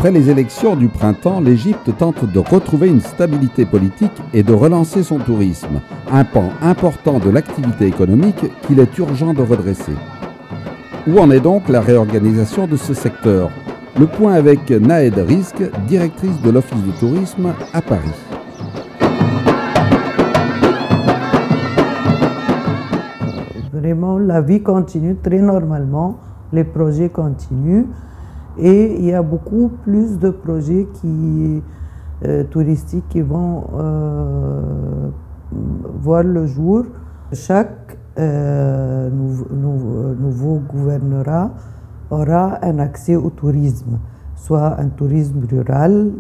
Après les élections du printemps, l'Égypte tente de retrouver une stabilité politique et de relancer son tourisme, un pan important de l'activité économique qu'il est urgent de redresser. Où en est donc la réorganisation de ce secteur? Le point avec Nahed Rizk, directrice de l'Office du tourisme à Paris. Vraiment, la vie continue très normalement, les projets continuent et il y a beaucoup plus de projets touristiques qui vont voir le jour. Chaque nouveau gouvernorat aura un accès au tourisme, soit un tourisme rural,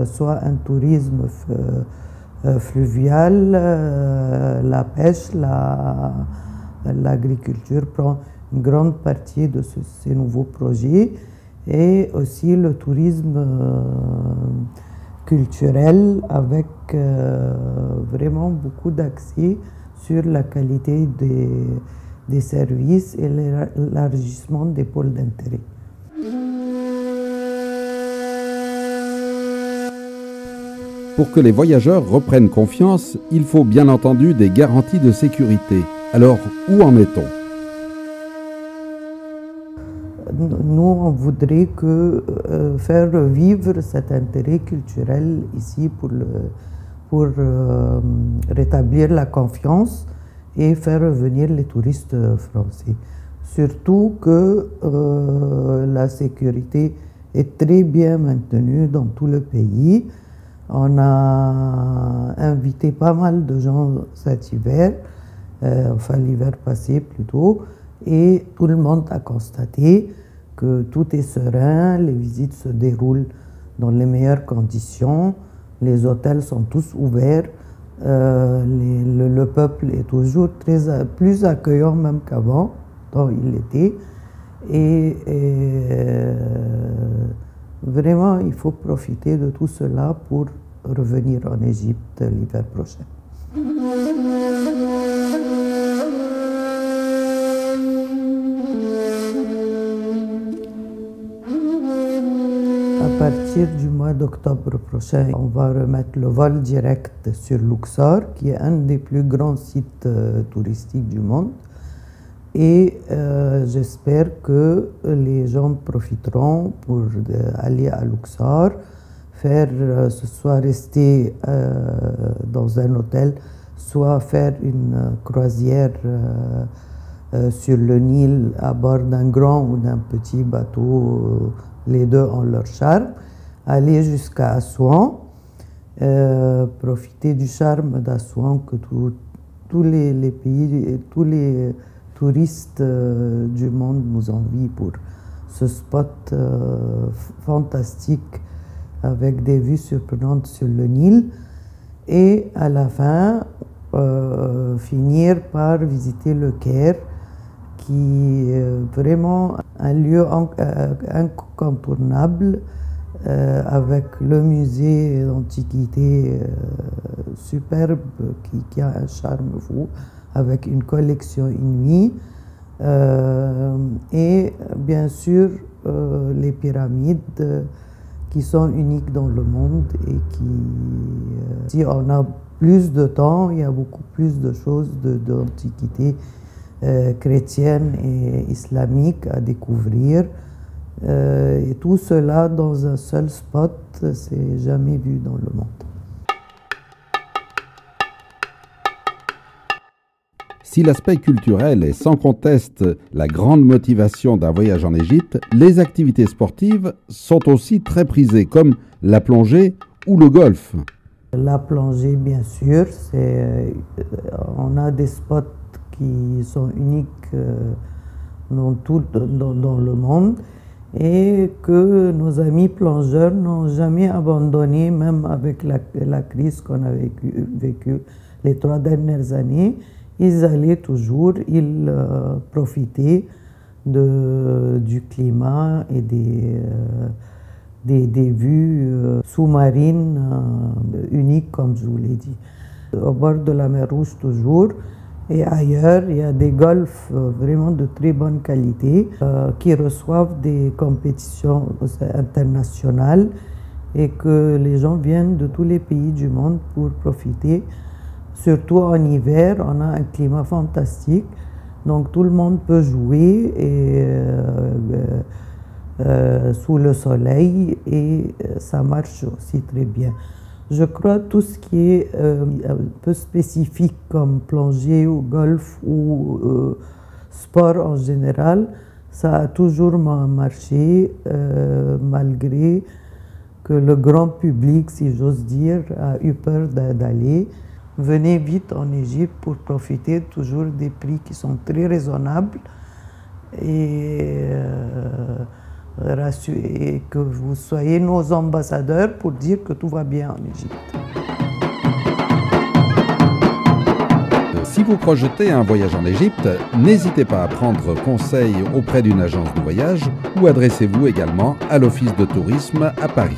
soit un tourisme fluvial, la pêche, l'agriculture prend une grande partie de ces nouveaux projets et aussi le tourisme culturel avec vraiment beaucoup d'accès sur la qualité des services et l'élargissement des pôles d'intérêt. Pour que les voyageurs reprennent confiance, il faut bien entendu des garanties de sécurité. Alors, où en est-on? Nous, on voudrait faire revivre cet intérêt culturel ici pour rétablir la confiance et faire revenir les touristes français. Surtout que la sécurité est très bien maintenue dans tout le pays. On a invité pas mal de gens cet hiver, enfin l'hiver passé plutôt, et tout le monde a constaté que tout est serein, les visites se déroulent dans les meilleures conditions, les hôtels sont tous ouverts, le peuple est toujours plus accueillant même qu'avant, dont il était, et vraiment il faut profiter de tout cela pour revenir en Égypte l'hiver prochain. À partir du mois d'octobre prochain, on va remettre le vol direct sur Luxor, qui est un des plus grands sites touristiques du monde. Et j'espère que les gens profiteront pour aller à Luxor, soit rester dans un hôtel, soit faire une croisière sur le Nil à bord d'un grand ou d'un petit bateau. Les deux ont leur charme, aller jusqu'à Assouan, profiter du charme d'Assouan que tous les pays, tous les touristes du monde nous envient pour ce spot fantastique avec des vues surprenantes sur le Nil. Et à la fin, finir par visiter le Caire, qui est vraiment un lieu incontournable avec le musée d'antiquité superbe qui a un charme fou, avec une collection inouïe et bien sûr les pyramides qui sont uniques dans le monde et si on a plus de temps, il y a beaucoup plus de choses d'antiquité chrétienne et islamique à découvrir. Et tout cela dans un seul spot, c'est jamais vu dans le monde. Si l'aspect culturel est sans conteste la grande motivation d'un voyage en Égypte, les activités sportives sont aussi très prisées, comme la plongée ou le golf. La plongée, bien sûr, on a des spots qui sont uniques dans le monde et que nos amis plongeurs n'ont jamais abandonné, même avec la crise qu'on a vécue les 3 dernières années. Ils allaient toujours, ils profitaient du climat et des vues sous-marines uniques, comme je vous l'ai dit. Au bord de la mer Rouge toujours, et ailleurs. Il y a des golfs vraiment de très bonne qualité qui reçoivent des compétitions internationales et que les gens viennent de tous les pays du monde pour profiter. Surtout en hiver, on a un climat fantastique, donc tout le monde peut jouer sous le soleil et ça marche aussi très bien. Je crois que tout ce qui est un peu spécifique comme plongée ou golf ou sport en général, ça a toujours marché malgré que le grand public, si j'ose dire, a eu peur d'aller. Venez vite en Égypte pour profiter toujours des prix qui sont très raisonnables et que vous soyez nos ambassadeurs pour dire que tout va bien en Égypte. Si vous projetez un voyage en Égypte, n'hésitez pas à prendre conseil auprès d'une agence de voyage ou adressez-vous également à l'Office de tourisme à Paris.